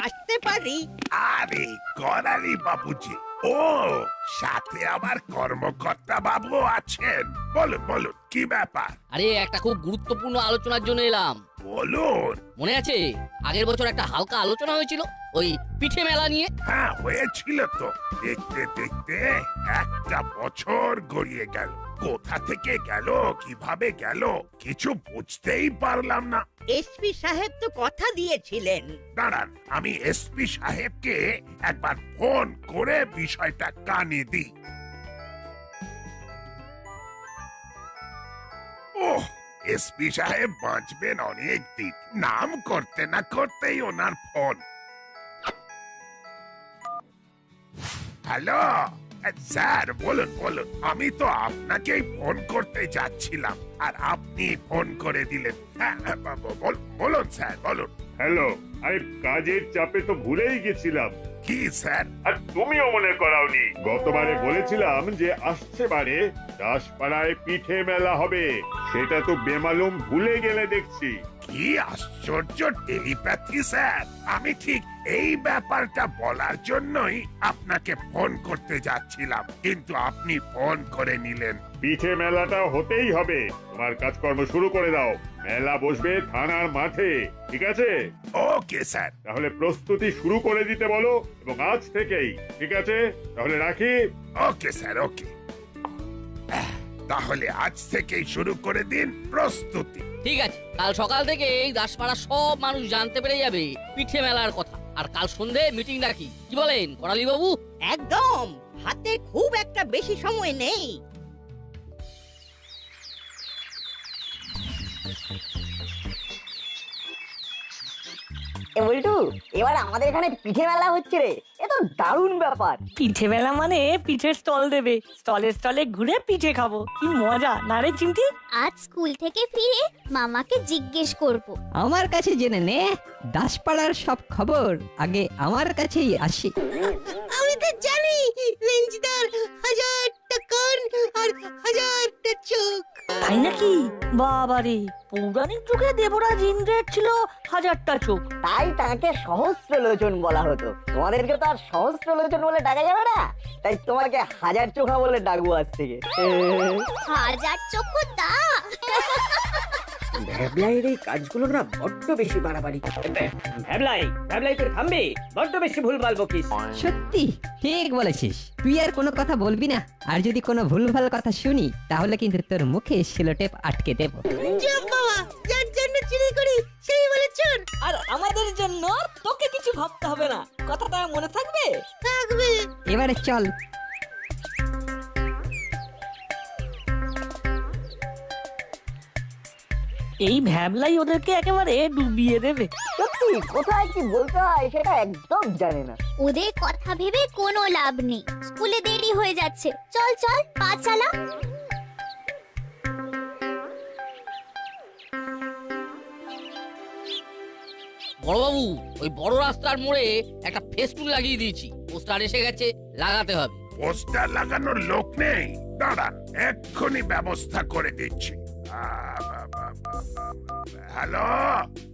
আসতে পারি? আরে করালি বাবুজি, ও সাথে আমার কর্মকর্তা বাবু আছেন। বলুন বলুন, কি ব্যাপার আরে একটা খুব গুরুত্বপূর্ণ আলোচনার জন্য এলাম। বলুন। মনে আছে আগের বছর একটা হালকা আলোচনা হয়েছিল ওই পিঠে মেলা নিয়ে? হ্যাঁ হয়েছিল তো। দেখতে দেখতে একটা বছর গড়িয়ে গেল। কোথা থেকে গেল, কিভাবে গেল, কিছু বুঝতেই পারলাম না। এসপি সাহেব তো কথা দিয়েছিলেন। দাঁড়ান, আমি এসপি সাহেবকে একবার ফোন করে বিষয়টা কানে দিই। ওহ, এসপি সাহেব বাঁচবেন অনেক দিন। নাম করতে না করতেই ওনার ফোন। হ্যালো স্যার, বলুন বলুন। আমি তো আপনাকেই ফোন করতে যাচ্ছিলাম, আর আপনি ফোন করে দিলেন। হ্যাঁ, বলুন স্যার, বলুন। হ্যালো, আরে কাজের চাপে তো ভুলেই গেছিলাম। কি স্যার? আর তুমিও মনে করাওনি। গতবারে বলেছিলাম যে আসছে বারে দাসপাড়ায় পিঠে মেলা হবে, সেটা তো বেমালুম ভুলে গেলে দেখছি। কি আশ্চর্য টেলিপ্যাথি স্যার! আমি ঠিক এই ব্যাপারটা বলার জন্যই আপনাকে ফোন করতে যাচ্ছিলাম, কিন্তু আপনি ফোন করে নিলেন। পিঠে মেলাটা হতেই হবে। তোমার কাজকর্ম শুরু করে দাও। মেলা বসবে থানার মাঠে, ঠিক আছে? Okay sir. তাহলে প্রস্তুতি শুরু করে দিতে বলো, এবং আজ থেকেই। ঠিক আছে, তাহলে রাখি। ওকে স্যার, ওকে। তাহলে আজ থেকেই শুরু করে দিন প্রস্তুতি। ঠিক আছে, কাল সকাল থেকে এই দাসপাড়া সব মানুষ জানতে পেরে যাবে পিঠে মেলার কথা। আর কাল সন্ধে মিটিং ডাকি, কি বলেন করালি বাবু? একদম, হাতে খুব একটা বেশি সময় নেই। এ বল্টু, এবার আমাদের এখানে পিঠে মেলা হচ্ছে রে। এ তো দারুণ ব্যাপার। পিঠে মেলা মানে পিঠের স্টল দেবে, স্টলে স্টলে ঘুরে পিঠে খাবো। কি মজা না রে চিমটি? আজ স্কুল থেকে ফিরে মামাকে জিজ্ঞেস করব। আমার কাছে জেনে নে, দাসপাড়ার সব খবর আগে আমার কাছেই আসে। আমি তো জানি রেঞ্জদার 1000টা কান আর 1000টা চোখ। তাই নাকি? বাবারে, পৌরাণিক যুগে দেবরাজ ইন্দ্রের ছিল 1000টা চোখ। তাই তাকে সহস্র লোচন বলা হতো। তোমাদেরকে তো আর সহস্র লোচন বলে ডাকা যাবে না, তাই তোমাকে 1000 চোখা বলে ডাকবো আজ থেকে। 1000 চক্ষু দা। ভ্যাবলাইয়ের এই কাজগুলো না বড্ড বেশি বাড়াবাড়ি। ভ্যাবলাই তো থামবে, বড্ড বেশি ভুলভাল বকিস। সত্যি ঠিক বলেছিস। তুই আর কোনো কথা বলবি না, আর যদি কোনো ভুলভাল কথা শুনি তাহলে কিন্তু তোর মুখে সেলোটেপ আটকে দেব। বাবা, যার জন্য চুরি করি সেই বলে চোর। আর আমাদের জন্য তোকে কিছু ভাবতে হবে না, কথাটা মনে থাকবে? থাকবে। এবারে চল। এই ভ্যাবলাই ওদেরকে একেবারে ডুবিয়ে দেবে। সত্যি কোথায় কি বলতে হয় সেটা একদম জানে না। ওদের কথা ভেবে কোনো লাভ নেই। স্কুলে দেরি হয়ে যাচ্ছে। চল চল, পা চালা। বড়বাবু, ওই বড় রাস্তার মোড়ে একটা ফেস্টুন লাগিয়ে দিয়েছি। পোস্টার এসে গেছে, লাগাতে হবে। পোস্টার লাগানোর লোক নেই, দাঁড়ান এক্ষুনি ব্যবস্থা করে দিচ্ছি। হ্যালো,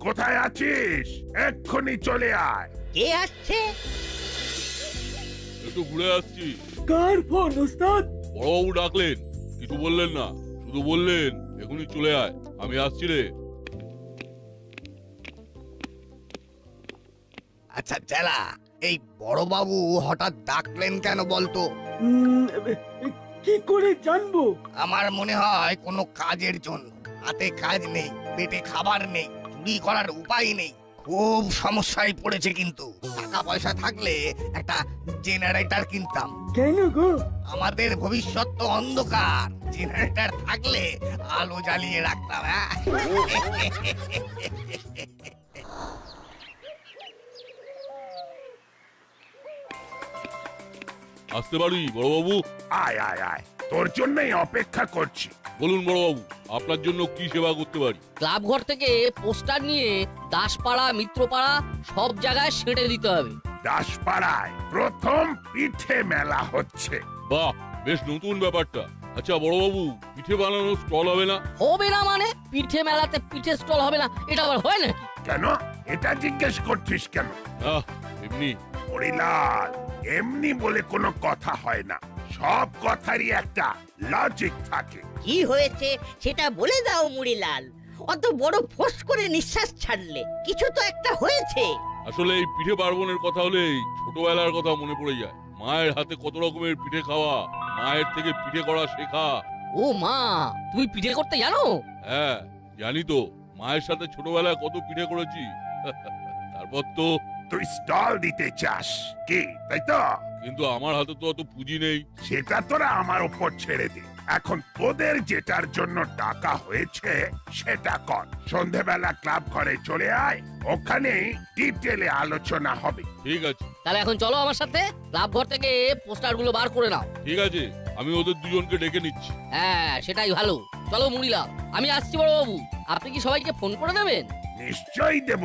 কোথায় আছিস? এক্ষুনি চলে আয়। কে আসছে? একটু ঘুরে আসছি। কার ফোন ওস্তাদ? বড়বাবু ডাকলেন, কিছু বললেন না, শুধু বললেন এখনই চলে আয়, আমি আসছি রে। আচ্ছা চেলা, এই বড়বাবু হঠাৎ ডাকলেন কেন বলতো? কি করে জানবো? আমার মনে হয় কোনো কাজের জন্য। হাতে কাজ নেই, পেটে খাবার নেই, চুরি করার উপায় নেই, খুব সমস্যায় পড়েছে। কিন্তু টাকা পয়সা থাকলে একটা জেনারেটর কিনতাম। কেন গো? আমাদের ভবিষ্যৎ তো অন্ধকার, জেনারেটর থাকলে আলো জ্বালিয়ে রাখতাম। আসতে পারি বড়বাবু? আয় আয় আয়, তোর জন্যই অপেক্ষা করছি। বলুন বড়বাবু, আপনার জন্য কি সেবা করতে পারি? ক্লাব ঘর থেকে পোস্টার নিয়ে দাসপাড়া, মিত্রপাড়া সব জায়গায় সেঁটে দিতে হবে। দাসপাড়ায় প্রথম পিঠে মেলা হচ্ছে। বাহ, বেশ নতুন ব্যাপারটা। আচ্ছা বড়বাবু, পিঠে বানানোর স্টল হবে না? হবে না মানে? পিঠে মেলাতে পিঠে স্টল হবে না, এটা আবার হয় নাকি? কেন, এটা জিজ্ঞেস করছিস কেন? এমনি। হরিলাল, এমনি বলে কোনো কথা হয় না, সব কথারই একটা লজিক থাকে। কি হয়েছে সেটা বলে দাও মুড়িলাল। অত বড় ফোঁস করে নিঃশ্বাস ছাড়লে, কিছু তো একটা হয়েছে। আসলে এই পিঠে পার্বণের কথা হলেই ছোটবেলার কথা মনে পড়ে যায়। মায়ের হাতে কত রকমের পিঠে খাওয়া, মায়ের থেকে পিঠে করা শেখা। ও মা, তুমি পিঠে করতে জানো? হ্যাঁ জানি তো, মায়ের সাথে ছোটবেলায় কত পিঠে করেছি। তারপর তো তুই স্টল দিতে চাস কি, তাই তো? কিন্তু আমার হাতে তো অত পুঁজি নেই। সেটা তোরা আমার উপর ছেড়ে দে। এখন তোদের যেটার জন্য টাকা হয়েছে সেটা কর। সন্ধেবেলা ক্লাব ঘরে চলে আয়, ওখানে ডিটেলে আলোচনা হবে। ঠিক আছে। তাহলে এখন চলো আমার সাথে, ক্লাব ঘর থেকে পোস্টার গুলো বার করে নাও। ঠিক আছে, আমি ওদের দুজনকে ডেকে নিচ্ছি। হ্যাঁ সেটাই ভালো। চলো মুড়িলাল, আমি আসছি বড় বাবু। আপনি কি সবাইকে ফোন করে দেবেন? নিশ্চয়ই দেব।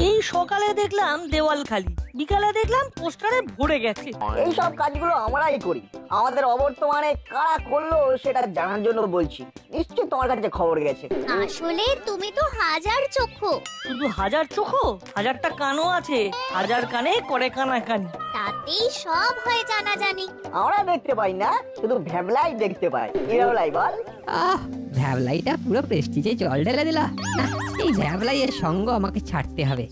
এই সকালে দেখলাম দেওয়াল খালি, বিকালে দেখলাম পোস্টারে ভরে গেছে। এই সব কাজগুলো আমরাই করি। আমাদের অবর্তমানে কারা করলো সেটা জানার জন্য বলছি। নিশ্চয়ই তোমার কাছে খবর গেছে। আসলে তুমি তো হাজার চক্ষু। শুধু হাজার চোখো, হাজারটা কানও আছে। হাজার কানে করে কানাকানি। তাতেই সব হয়ে জানা জানি। আমরা দেখতে পাই না, শুধু ভ্যাবলাই দেখতে পাই। কি ভ্যাবলাই বল? ভ্যাবলাইটা পুরো প্রেস্টিজে জল ঢেলে দিল। এই ভ্যাবলাইয়ের সঙ্গ আমাকে ছাড়তে হবে।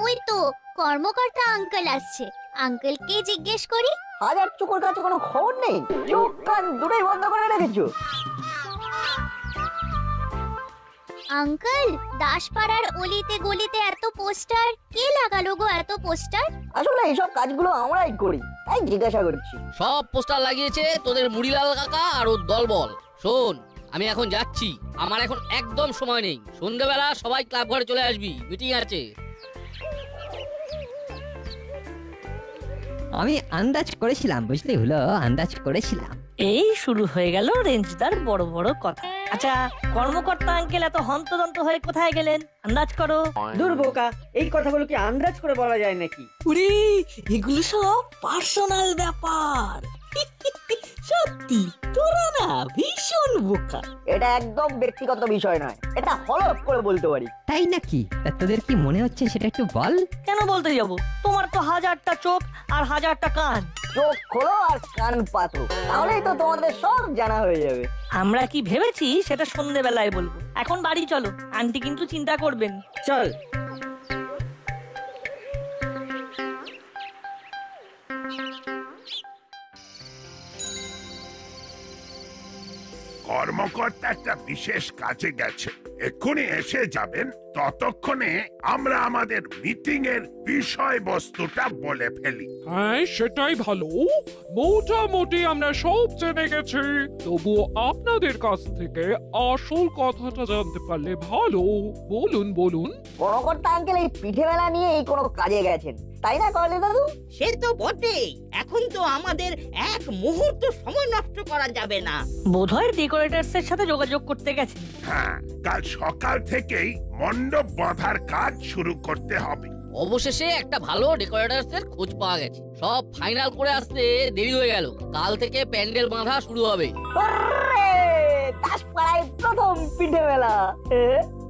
ওই তো কর্মকর্তা আঙ্কেল আসছে, আঙ্কেলকে জিজ্ঞেস করি। হাজার চোখের কাছে কোনো খবর নেই? চোখ কান দুটোই বন্ধ করে রেখেছো? আঙ্কেল, দাসপাড়ার অলিতে গলিতে এত পোস্টার কে লাগালো গো? এত পোস্টার? আসলে এইসব কাজগুলো আমরাই করি, তাই জিজ্ঞাসা করছি। সব পোস্টার লাগিয়েছে তোদের মুড়িলাল কাকা আর ওর দলবল। শোন, আমি এখন যাচ্ছি, আমার এখন একদম সময় নেই। সন্ধ্যাবেলা সবাই ক্লাব ঘরে চলে আসবি, মিটিং আছে। আমি আন্দাজ করেছিলাম, বুঝলি হলো, আন্দাজ করেছিলাম। এই শুরু হয়ে গেল রেঞ্জদার বড় বড় কথা। আচ্ছা, কর্মকর্তা আঙ্কেল এত হন্তদন্ত হয়ে কোথায় গেলেন? আন্দাজ করো। দূর বোকা, এই কথাগুলো কি আন্দাজ করে বলা যায় নাকি? উরি, এগুলো সব পার্সোনাল ব্যাপার। সত্যি তোরা না ভীষণ বোকা। এটা একদম ব্যক্তিগত বিষয় নয়, এটা হলফ করে বলতে পারি। তাই নাকি? তা তোদের কি মনে হচ্ছে সেটা একটু বল। কেন বলতে যাব? তোমার তো হাজারটা চোখ আর হাজারটা কান। চোখ খোলো আর কান পাতো, তাহলেই তো তোমাদের সব জানা হয়ে যাবে। আমরা কি ভেবেছি সেটা সন্ধেবেলায় বলবো। এখন বাড়ি চলো, আন্টি কিন্তু চিন্তা করবেন। চল। কর্মকর্তা একটা বিশেষ কাজে গেছে, এক্ষুনি এসে যাবেন। ততক্ষণে আমরা আমাদের মিটিং এর বিষয়বস্তুটা বলে ফেলি। হ্যাঁ সেটাই ভালো। মোটামুটি আমরা সব জেনে গেছি, তবুও আপনাদের কাছ থেকে আসল কথাটা জানতে পারলে ভালো। বলুন বলুন। কর্মকর্তা আঙ্কেল এই পিঠে মেলা নিয়ে এই কোনো কাজে গেছেন, তাই না কলে দাদু? সে তো বটেই। এখন তো আমাদের এক মুহূর্ত সময় নষ্ট করা যাবে না। বোধহয় ডেকোরেটরস এর সাথে যোগাযোগ করতে গেছে। হ্যাঁ, কাল সকাল থেকেই মণ্ডপ বাঁধার কাজ শুরু করতে হবে। অবশেষে একটা ভালো ডেকোরেটরস এর খোঁজ পাওয়া গেছে। সব ফাইনাল করে আসতে দেরি হয়ে গেল। কাল থেকে প্যান্ডেল বাঁধা শুরু হবে। দাসপাড়ায় প্রথম পিঠে মেলা।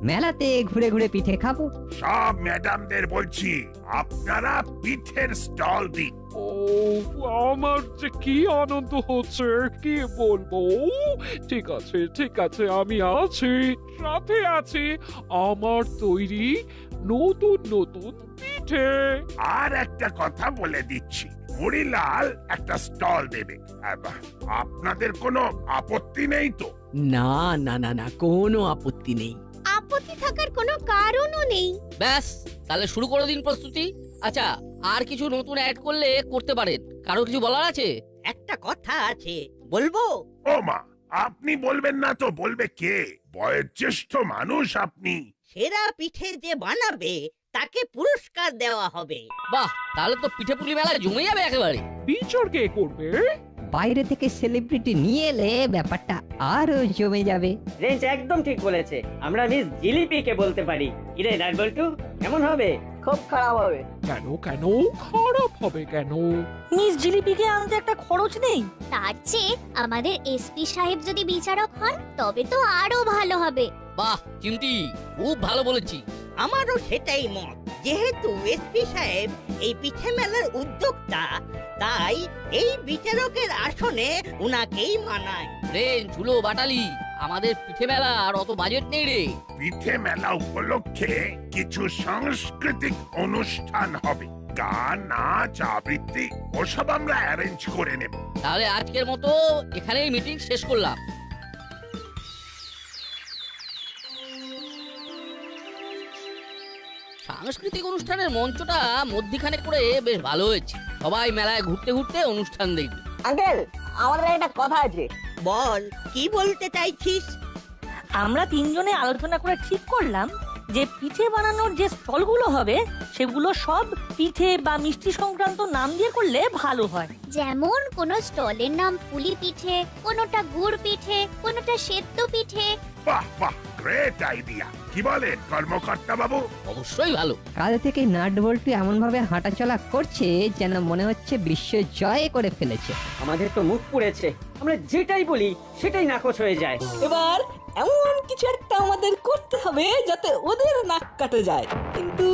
মেলাতে ঘুরে ঘুরে পিঠে খাবো। সব ম্যাডামদের বলছি, আপনারা পিঠের স্টল দিন। ও, আমার যে কি আনন্দ হচ্ছে কি বলবো। ঠিক আছে ঠিক আছে, আমি আছি, সাথে আছি আমার তৈরি নতুন নতুন পিঠে। আর একটা কথা বলে দিচ্ছি, মুড়িলাল একটা স্টল দেবে। আপনাদের কোনো আপত্তি নেই তো? না না না না, কোনো আপত্তি নেই। আপত্তি থাকার কোনো কারণও নেই। ব্যাস, তাহলে শুরু করে দিন প্রস্তুতি। আচ্ছা, আর কিছু নতুন অ্যাড করলে করতে পারেন। কারো কিছু বলার আছে? একটা কথা আছে, বলবো? ও মা, আপনি বলবেন না তো বলবে কে? বয়োজ্যেষ্ঠ মানুষ আপনি। সেরা পিঠে যে বানাবে তাকে পুরস্কার দেওয়া হবে। বাহ, তাহলে তো পিঠে পুলি মেলা জমে যাবে একেবারে। বিচার কে করবে? বাইরে থেকে সেলিব্রিটি নিয়ে এলে ব্যাপারটা আরো জমে যাবে। রেঞ্জ একদম ঠিক বলেছে, আমরা মিস জিলিপিকে বলতে পারি। কিরে নাটবল্টু, কেমন হবে? খুব খারাপ হবে। কেন কেন খারাপ হবে কেন? মিস জিলিপিকে আনতে একটা খরচ নেই। তার চেয়ে আমাদের এসপি সাহেব যদি বিচারক হন তবে তো আরো ভালো হবে। বাহ চিমটি, খুব ভালো বলেছি। আমারও সেটাই মত। যেহেতু এসপি সাহেব এই পিঠে মেলার উদ্যোক্তা, তাই এই বিচারকের আসনে উনাকেই মানায়। রেঞ্জ ঝুলো বাটালি, আমাদের পিঠে মেলা আর অত বাজেট নেই রে। পিঠে মেলা উপলক্ষে কিছু সাংস্কৃতিক অনুষ্ঠান হবে, গান, নাচ, আবৃত্তি ওসব আমরা অ্যারেঞ্জ করে নেব। তাহলে আজকের মতো এখানেই মিটিং শেষ করলাম। সাংস্কৃতিক অনুষ্ঠানের মঞ্চটা মধ্যিখানে করে বেশ ভালো হয়েছে। সবাই মেলায় ঘুরতে ঘুরতে অনুষ্ঠান দেখবে। আঙ্কেল, আমাদের একটা কথা আছে। বল, কি বলতে চাইছিস? আমরা তিনজনে আলোচনা করে ঠিক করলাম যে পিঠে বানানোর যে স্টলগুলো হবে সেগুলো সব পিঠে বা মিষ্টি সংক্রান্ত নাম দিয়ে করলে ভালো হয়। যেমন কোন স্টলের নাম পুলি পিঠে, কোনটা গুড় পিঠে, কোনটা সেদ্ধ পিঠে। বাহ বাহ, গ্রেট আইডিয়া। কি বলেন কর্মকর্তা বাবু? অবশ্যই ভালো। কাল থেকে নাট বল্টু এমন ভাবে হাঁটাচলা করছে যেন মনে হচ্ছে বিশ্ব জয় করে ফেলেছে। আমাদের তো মুখ পুড়েছে, আমরা যেটাই বলি সেটাই নাকচ হয়ে যায়। এবার এমন কিছু একটা আমাদের করতে হবে যাতে ওদের নাক কাটে যায়, কিন্তু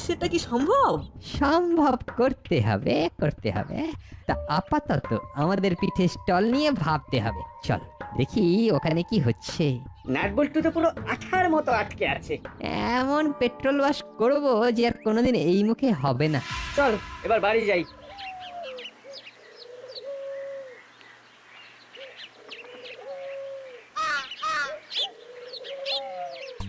সেটা কি সম্ভব? সম্ভব করতে হবে, করতে হবে। তা আপাতত আমাদের পিঠে স্টল নিয়ে ভাবতে হবে। চল দেখি ওখানে কি হচ্ছে। নাটবল্টু তো পুরো আঠার মতো আটকে আছে। এমন পেট্রোল ওয়াশ করবো যে আর কোনোদিন এই মুখে হবে না। চল এবার বাড়ি যাই।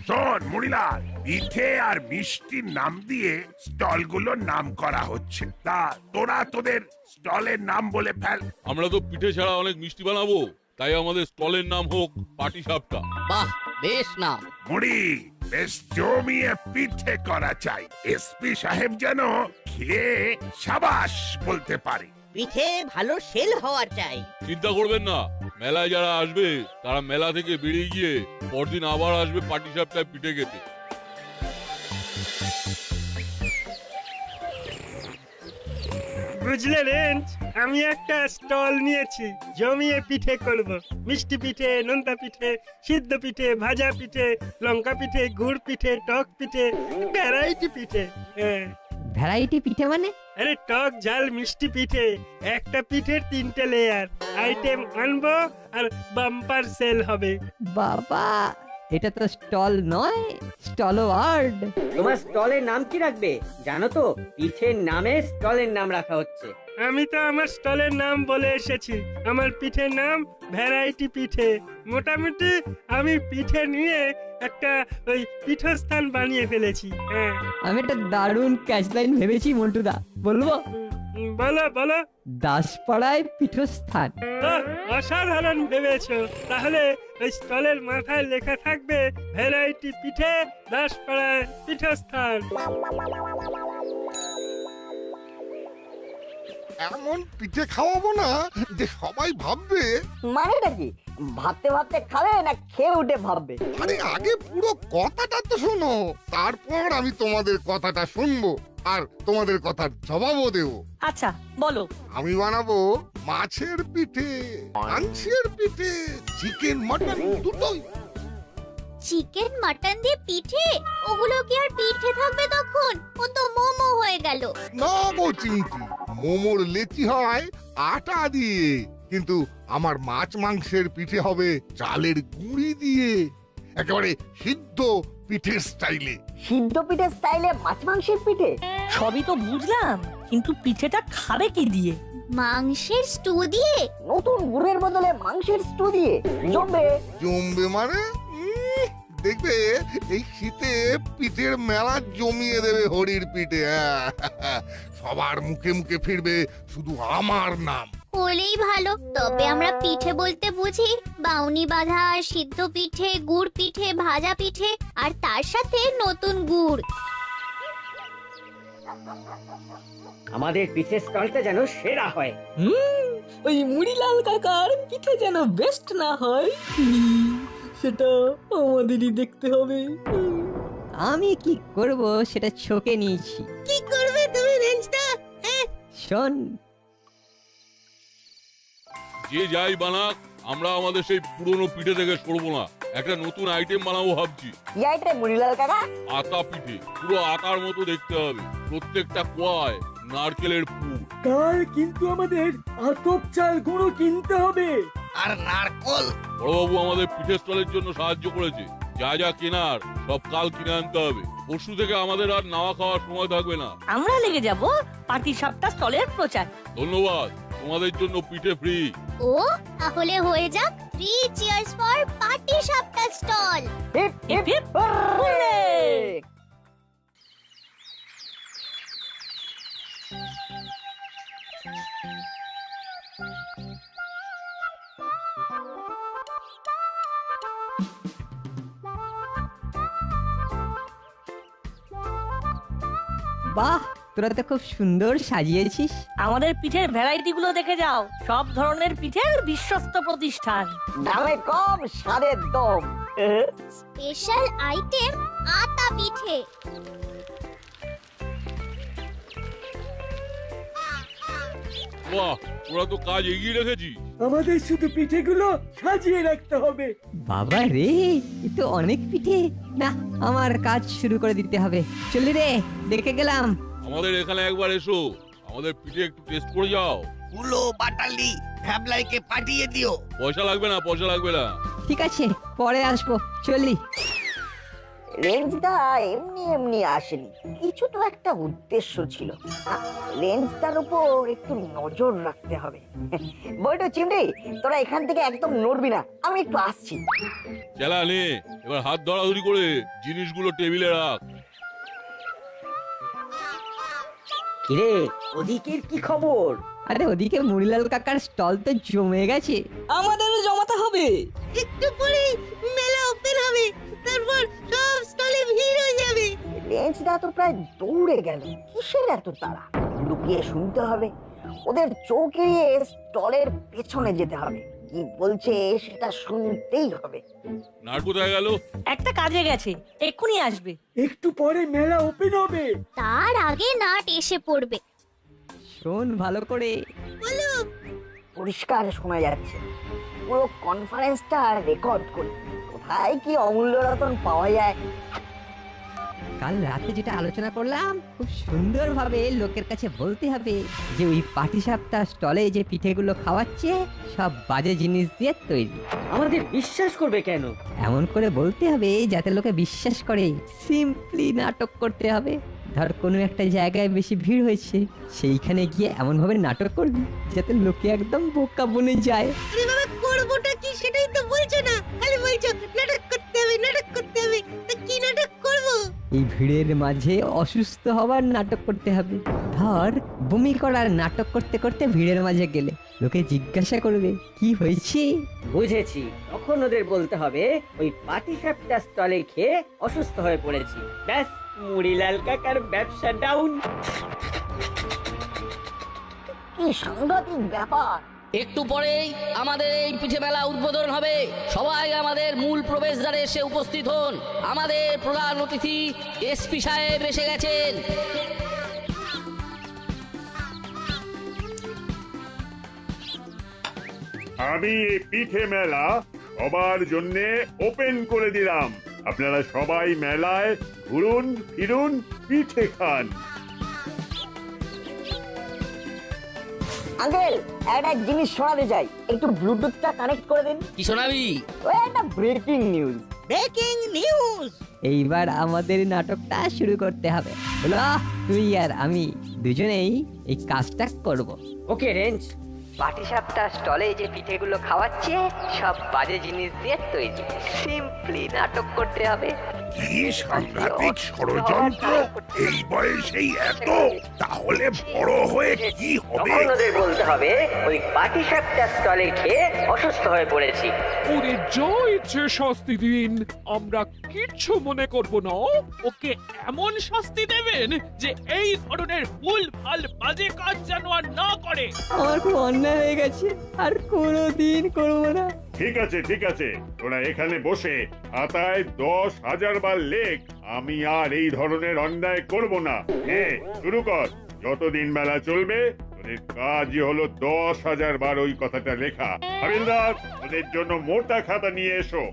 শোন মুড়িলাল, পিঠে আর মিষ্টির নাম দিয়ে স্টলগুলোর নাম করা হচ্ছে। তা তোরা তোদের স্টলের নাম বলে ফেল। আমরা তো পিঠে ছাড়া অনেক মিষ্টি বানাবো, তাই আমাদের স্টলের নাম হোক পাটি সাপটা। বাহ, বেশ নাম। মুড়ি, বেশ জমিয়ে পিঠে করা চাই। এসপি সাহেব যেন খেয়ে সাবাস বলতে পারে। পিঠে ভালো সেল হওয়া চাই। চিন্তা করবেন না, মেলায় যারা আসবে তারা মেলা থেকে বেরিয়ে গিয়ে পরদিন আবার আসবে পাটি সাপটায় পিঠে খেতে। বুঝলে রেঞ্জ, আমি একটা স্টল নিয়েছি, জমিয়ে পিঠে করব। মিষ্টি পিঠে, নোনতা পিঠে, সিদ্ধ পিঠে, ভাজা পিঠে, লঙ্কা পিঠে, গুড় পিঠে, টক পিঠে, ভ্যারাইটি পিঠে। হ্যাঁ। ভ্যারাইটি পিঠে মানে? আরে টক ঝাল মিষ্টি পিঠে, একটা পিঠের 3টে লেয়ার। আইটেম আনবো আর বাম্পার সেল হবে। বাবা, এটা তো স্টল নয়, স্টল ওয়ার্ড। তোমার স্টলের নাম কি রাখবে জানো তো? পিঠের নামে স্টলের নাম রাখা হচ্ছে। আমি তো আমার স্টলের নাম বলে এসেছি। আমার পিঠের নাম ভ্যারাইটি পিঠে। মোটামুটি আমি পিঠে নিয়ে একটা ওই পীঠস্থান বানিয়ে ফেলেছি। হ্যাঁ, আমি একটা দারুণ ক্যাচলাইন ভেবেছি মন্টুদা, বলবো? বলো বলো। দাসপাড়ায় পীঠস্থান। অসাধারণ ভেবেছো। তাহলে ওই স্টলের মাথায় লেখা থাকবে ভ্যারাইটি পিঠে, দাসপাড়ায় পীঠস্থান। এমন পিঠে খাওয়াবো না যে সবাই ভাববে। মানেটা কি? ভাবতে ভাবতে খাবে না খেয়ে উঠে ভাববে? আরে আগে পুরো কথাটা তো শোনো, তারপর আমি তোমাদের কথাটা শুনবো আর তোমাদের কথার জবাবও দেবো। আচ্ছা বলো। আমি বানাবো মাছের পিঠে, মাংসের পিঠে, চিকেন মটন দুটোই। চিকেন মাটন দিয়ে পিঠে? ওগুলো কি আর পিঠে থাকবে তখন? ও তো মোমো হয়ে গেল। না গো চিমটি, মোমোর লেচি হয় আটা দিয়ে, কিন্তু আমার মাছ মাংসের পিঠে হবে চালের গুঁড়ি দিয়ে, একেবারে সিদ্ধ পিঠের স্টাইলে। সিদ্ধ পিঠের স্টাইলে মাছ মাংসের পিঠে? সবই তো বুঝলাম, কিন্তু পিঠেটা খাবে কি দিয়ে? মাংসের স্টু দিয়ে? নতুন গুড়ের বদলে মাংসের স্টু দিয়ে জমবে। জমবে মানে? দেখবে এই শীতে পিঠের মেলা জমিয়ে দেবে হরির পিঠে। সবার মুখে মুখে ফিরবে শুধু আমার নাম। হলেই ভালো। তবে আমরা পিঠে বলতে বুঝি বাউনি বাঁধা, সিদ্ধ পিঠে, গুড় পিঠে, ভাজা পিঠে আর তার সাথে নতুন গুড়। আমাদের পিঠের স্টলটা যেন সেরা হয়। ওই মুড়িলাল কাকার পিঠে যেন বেস্ট না হয় সেটা আমাদেরই দেখতে হবে। আমি কি করব সেটা চোখে নিয়েছি। কি করবে তুমি রেঞ্জটা? শোন, যে যাই বানাক, আমরা আমাদের সেই পুরনো পিঠে থেকে সরবো না। একটা নতুন আইটেম বানাবো ভাবছি। কি আইটেম মুড়িলাল কাকা? আতা পিঠে, পুরো আতার মতো দেখতে হবে, প্রত্যেকটা কোয়ায় নারকেলের পুর। কাল কিন্তু আমাদের আতপ চাল গুঁড়ো কিনতে হবে। আর নারকল। বড়বাবু আমাদের পিঠে স্টলের জন্য সাহায্য করেছে, যা যা কেনার সব কাল কিনে আনতে হবে। পরশু থেকে আমাদের আর নাওয়া খাওয়ার সময় থাকবে না। আমরা লেগে যাব পাটি সাপটা স্টলের প্রচার। ধন্যবাদ, তোমাদের জন্য পিঠে ফ্রি। ও তাহলে হয়ে যাক 3 cheers for patishapta stall. Hip hip hip hurray! বাহ, তোরা তো খুব সুন্দর সাজিয়েছিস। আমাদের পিঠের ভ্যারাইটি গুলো দেখে যাও, সব ধরনের পিঠের বিশ্বস্ত প্রতিষ্ঠান। দামে কম, স্বাদের দম। স্পেশাল আইটেম আতা পিঠে। বাহ, তোরা তো কাজ এগিয়ে রেখেছিস। আমাদের শুধু পিঠেগুলো সাজিয়ে রাখতে হবে। বাবা রে, এ তো অনেক পিঠে। না, আমার কাজ শুরু করে দিতে হবে। চলি রে, দেখে গেলাম। আমাদের এখানে একবার এসো, আমাদের পিঠে একটু টেস্ট করে যাও। কুলো বাটালি ভ্যাবলাইকে পাঠিয়ে দিও। পয়সা লাগবে না, পয়সা লাগবে না। ঠিক আছে, পরে আসবো। চলি। রেঞ্জদা এমনি এমনি আসেনি, কিছু তো একটা উদ্দেশ্য ছিল। রেঞ্জদার উপর একটু নজর রাখতে হবে। বলতো চিমড়ি, তোরা এখান থেকে একদম নড়বি না, আমি একটু আসছি। চেলা নে, এবার হাত ধরাধরি করে জিনিসগুলো টেবিলে রাখ। কিরে, ওদিকের কি খবর? আরে ওদিকে মুড়িলাল কাকার স্টল তো জমে গেছে। আমাদেরও জমাতে হবে। একটু পরে মেলা ওপেন হবে, তারপর সব স্টলে ভিড় হয়ে যাবে। রেঞ্জদা তো প্রায় দৌড়ে গেল, কিসের এত তাড়া? লুকিয়ে শুনতে হবে, ওদের চোখ এড়িয়ে স্টলের পেছনে যেতে হবে। কি বলছে সেটা শুনতেই হবে। নাট কোথায় গেল? একটা কাজে গেছে, এক্ষুনি আসবে। একটু পরে মেলা ওপেন হবে। তার আগে নাট এসে পড়বে। শোন ভালো করে। বলো। পরিষ্কার শোনা যাচ্ছে। পুরো কনফারেন্সটা রেকর্ড করি। কোথায় কি অমূল্য রতন পাওয়া যায়? কাল রাতে যেটা আলোচনা করলাম, খুব সুন্দরভাবে লোকের কাছে বলতে হবে যে ওই পাটিসাপটা স্টলে যে পিঠেগুলো খাওয়াচ্ছে সব বাজে জিনিস দিয়ে তৈরি। আমাদের বিশ্বাস করবে কেন? এমন করে বলতে হবে যাতে লোকে বিশ্বাস করে। সিম্পলি নাটক করতে হবে। ধর কোনো একটা জায়গায় বেশি ভিড় হয়েছে, সেইখানে গিয়ে এমন ভাবে নাটক করবি যাতে লোকে একদম বোকা বনে যায়। আরে বাবা, করবোটা কি সেটাই তো বলছো না, খালি বলছো নাটক করতে হবে, নাটক করতে হবে। তা কি নাটক করবো? এই ভিড়ের মাঝে অসুস্থ হওয়ার নাটক করতে হবে। ধর বমি করার নাটক করতে করতে ভিড়ের মাঝে গেলে লোকে জিজ্ঞাসা করবে কি হয়েছে। বুঝেছি, তখন ওদের বলতে হবে ওই পাটি সাপটা স্টলে খেয়ে অসুস্থ হয়ে পড়েছি। ব্যাস, মুড়িলাল কাকার ব্যবসা ডাউন। কি সাংঘাতিক ব্যাপার! একটু পরেই আমাদের এই পিঠে মেলা উদ্বোধন হবে। সবাই আমাদের মূল প্রবেশদ্বারে এসে উপস্থিত হন। আমাদের প্রধান অতিথি এসপি সাহেব এসে গেছেন। আমি এই পিঠে মেলা সবার জন্য ওপেন করে দিলাম। আপনারা সবাই মেলায় ঘুরুন ফিরুন, পিঠে খান। আঙ্কেল, একটা জিনিস শোনাতে চাই, একটু ব্লুটুথটা কানেক্ট করে দিন। কি শোনাবি? ওই একটা ব্রেকিং নিউজ। Breaking news! এইবার আমাদের নাটকটা শুরু করতে হবে। বলো, তুই আর আমি দুজনেই এই কাজটা করব। ওকে রেঞ্জ, পাটিসাপটা স্টলে যে পিঠেগুলো খাওয়াচ্ছে সব বাজে জিনিস দিয়ে তৈরি। সিম্পলি নাটক করতে হবে। কি সাংঘাতিক ষড়যন্ত্র! এই বয়সেই এত! তাহলে বড় হয়ে কি হবে? তখন ওদের বলতে হবে ওই পাটিসাপটা স্টলে খেয়ে অসুস্থ হয়ে পড়েছি। ওরে যা ইচ্ছে শাস্তি দিন, আমরা কিচ্ছু মনে করব না। ওকে এমন শাস্তি দেবেন যে এই ধরনের ভুল ভাল বাজে কাজ যেন আর না করে। আমার খুব অন্যায় হয়ে গেছে, আর কোনোদিন করবো না। ঠিক আছে ঠিক আছে, তোরা এখানে বসে খাতায় 10,000 বার লেখ আমি আর এই ধরনের অন্যায় করব না। হ্যাঁ, শুরু কর। যতদিন বেলা চলবে তোদের কাজই হলো 10,000 বার ওই কথাটা লেখা। হাবিলদার, ওদের জন্য মোটা খাতা নিয়ে এসো।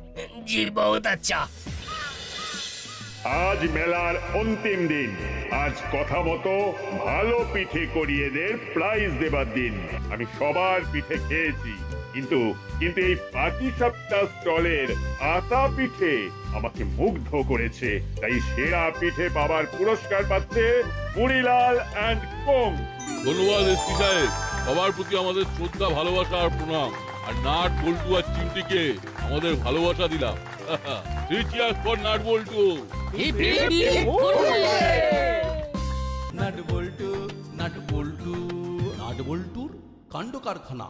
জি বহুত আচ্ছা। আজ মেলার অন্তিম দিন। আজ কথা মতো ভালো পিঠে করিয়েদের প্রাইজ দেবার দিন। আমি সবার পিঠে খেয়েছি, কিন্তু এই পাটিসাপটা স্টলের আতা পিঠে আমাকে মুগ্ধ করেছে। তাই সেরা পিঠে পাবার পুরস্কার পাচ্ছে মুড়িলাল অ্যান্ড কোং। ধন্যবাদ এসপি সাহেব, সবার প্রতি আমাদের শ্রদ্ধা, ভালোবাসা আর প্রণাম। আর নাট বল্টু আর চিমটিকে আমাদের ভালোবাসা দিলাম। Cheers for nut Boltu. Nut Boltu, nut Boltu, nut বল্টুর কাণ্ড কারখানা।